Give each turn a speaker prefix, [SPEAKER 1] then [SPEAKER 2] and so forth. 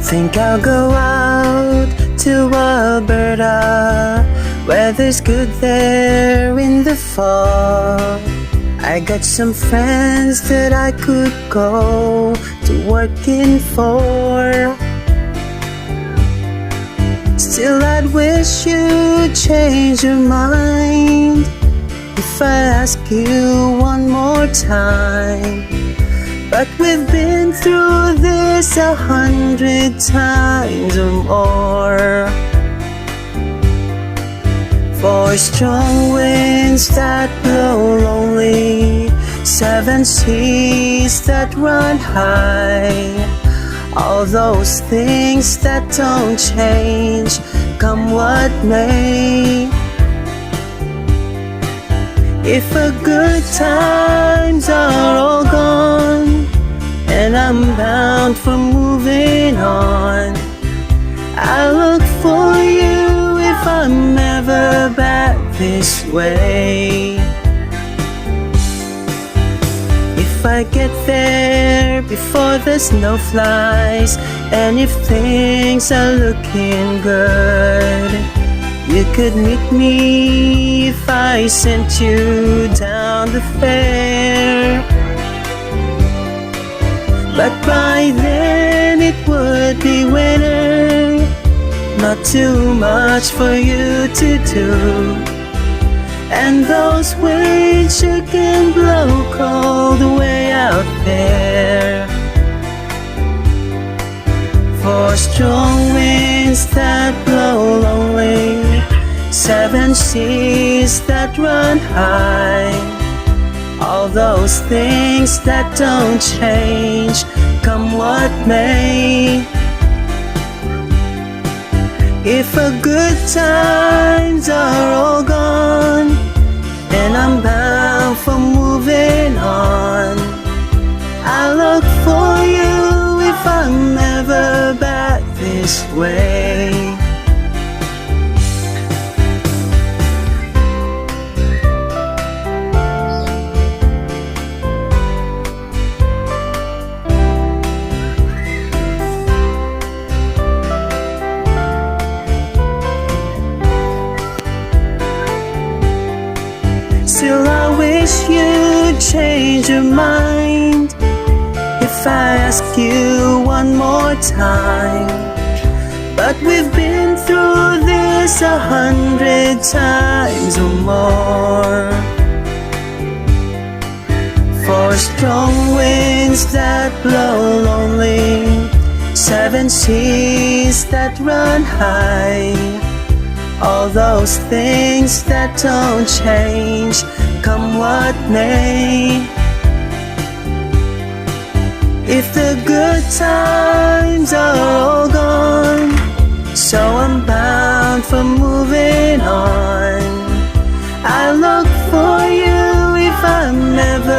[SPEAKER 1] Think I'll go out to Alberta. Weather's good there in the fall. I got some friends that I could go to working for. Still I'd wish you'd change your mind if I ask you one more time. But we've been through this 100 times or more. 4 strong winds that blow lonely, 7 seas that run high. All those things that don't change, come what may. If the good times are all gone and I'm bound for moving on, I'll look for you if I'm ever back this way. If I get there before the snow flies, and if things are looking good, you could meet me if I sent you down the fair. But by then it would be winter, not too much for you to do, and those winds sure can blow cold way out there. 4 strong winds that blow lonely, 7 seas that run high. All those things that don't change, come what may. If the good times are all gone and I'm bound for moving on, I'll look for you if I'm ever back this way. Still I wish you'd change your mind if I ask you one more time. But we've been through this 100 times or more. 4 strong winds that blow lonely, 7 seas that run high. All those things that don't change, come what may. If the good times are all gone, so I'm bound for moving on, I'll look for you if I'm ever